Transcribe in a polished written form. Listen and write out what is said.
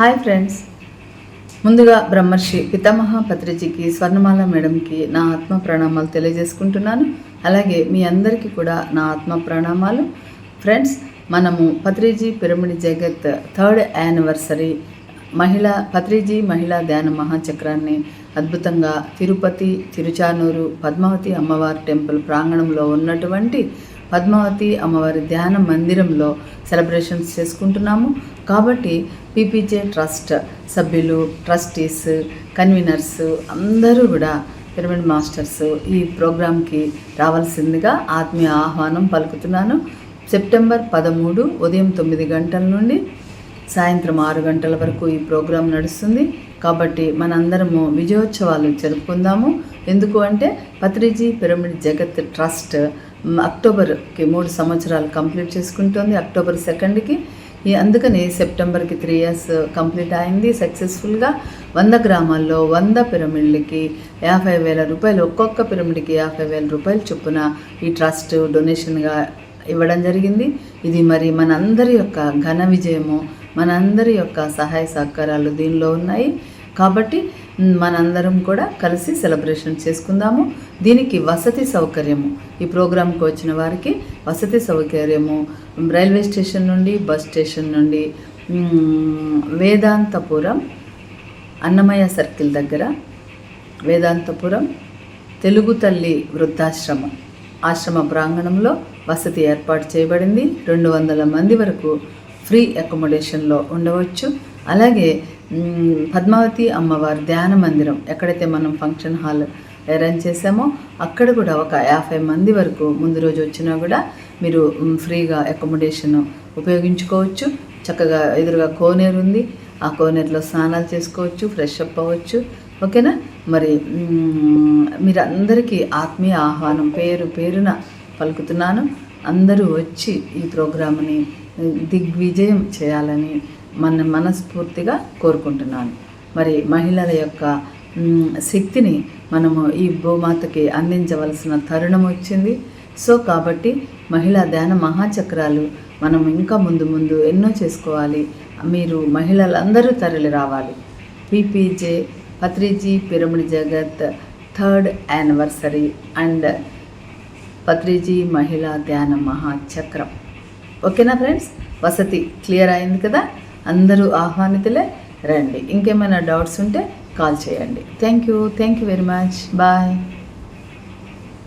Hi friends, ముందుగా బ్రహ్మర్షి పితామహ పత్రిజీకి, స్వర్ణమాల మేడంకి నా ఆత్మ ప్రణామాలు తెలియజేసుకుంటున్నాను. అలాగే మీ అందరికీ కూడా నా ఆత్మ ప్రణామాలు. ఫ్రెండ్స్, మనము పత్రిజీ పిరమిడ్ జగత్ 3rd యానివర్సరీ పత్రిజీ మహిళా ధ్యాన మహాచక్రాన్ని అద్భుతంగా తిరుపతి, తిరుచానూరు, పద్మావతి అమ్మవారి టెంపుల్ ప్రాంగణంలో ఉన్నటువంటి పద్మావతి అమ్మవారి ధ్యాన మందిరంలో సెలబ్రేషన్స్ చేసుకుంటున్నాము. కాబట్టి పీపీజే ట్రస్ట్ సభ్యులు, ట్రస్టీస్, కన్వీనర్స్ అందరూ కూడా పిరమిడ్ మాస్టర్స్ ఈ ప్రోగ్రాంకి రావాల్సిందిగా ఆత్మీయ ఆహ్వానం పలుకుతున్నాను. సెప్టెంబర్ 13 ఉదయం 9 గంటల నుండి సాయంత్రం 6 గంటల వరకు ఈ ప్రోగ్రాం నడుస్తుంది. కాబట్టి మనందరము విజయోత్సవాలు జరుపుకుందాము. ఎందుకు అంటే పత్రిజీ పిరమిడ్ జగత్ ట్రస్ట్ అక్టోబర్కి 3 సంవత్సరాలు కంప్లీట్ చేసుకుంటుంది. అక్టోబర్ 2కి అందుకని సెప్టెంబర్కి 3 years కంప్లీట్ అయింది సక్సెస్ఫుల్గా. 100 గ్రామాల్లో 100 పిరమిడ్లకి 50,000 రూపాయలు, ఒక్కొక్క పిరమిడ్కి 50,000 రూపాయలు చొప్పున ఈ ట్రస్ట్ డొనేషన్గా ఇవ్వడం జరిగింది. ఇది మరి మనందరి యొక్క ఘన విజయము, మనందరి యొక్క సహాయ సహకారాలు దీనిలో ఉన్నాయి. కాబట్టి మనందరం కూడా కలిసి సెలబ్రేషన్ చేసుకుందాము. దీనికి వసతి సౌకర్యము, ఈ ప్రోగ్రాంకి వచ్చిన వారికి వసతి సౌకర్యము రైల్వే స్టేషన్ నుండి, బస్ స్టేషన్ నుండి, వేదాంతపురం అన్నమయ్య సర్కిల్ దగ్గర వేదాంతపురం తెలుగు తల్లి ఆశ్రమ ప్రాంగణంలో వసతి ఏర్పాటు చేయబడింది. 200 మంది వరకు ఫ్రీ అకామిడేషన్లో ఉండవచ్చు. అలాగే పద్మావతి అమ్మవారి ధ్యాన మందిరం ఎక్కడైతే మనం ఫంక్షన్ హాల్ అరేంజ్ చేసామో అక్కడ కూడా ఒక 50 మంది వరకు ముందు రోజు వచ్చినా కూడా మీరు ఫ్రీగా అకామిడేషన్ ఉపయోగించుకోవచ్చు. చక్కగా ఎదురుగా కోనేరు ఉంది, ఆ కోనేరులో స్నానాలు చేసుకోవచ్చు, ఫ్రెష్ అప్ అవ్వచ్చు. ఓకేనా? మరి మీరందరికీ ఆత్మీయ ఆహ్వానం పేరు పేరున పలుకుతున్నాను. అందరూ వచ్చి ఈ ప్రోగ్రామ్ని దిగ్విజయం చేయాలని మనస్ఫూర్తిగా కోరుకుంటున్నాను. మరి మహిళల యొక్క శక్తిని మనము ఈ భూమాతకి అందించవలసిన తరుణం వచ్చింది. సో కాబట్టి మహిళా ధ్యాన మహాచక్రాలు మనం ఇంకా ముందు ఎన్నో చేసుకోవాలి. మీరు మహిళలందరూ తరలి రావాలి. పీపీజే పత్రిజీ పిరమిడ్ జగత్ 3rd యానివర్సరీ అండ్ పత్రిజీ మహిళా ధ్యాన మహాచక్రం. ఓకేనా ఫ్రెండ్స్? వసతి క్లియర్ అయింది కదా? అందరూ ఆహ్వానితులే, రండి. ఇంకేమైనా డౌట్స్ ఉంటే కాల్ చేయండి. Thank you very much. Bye.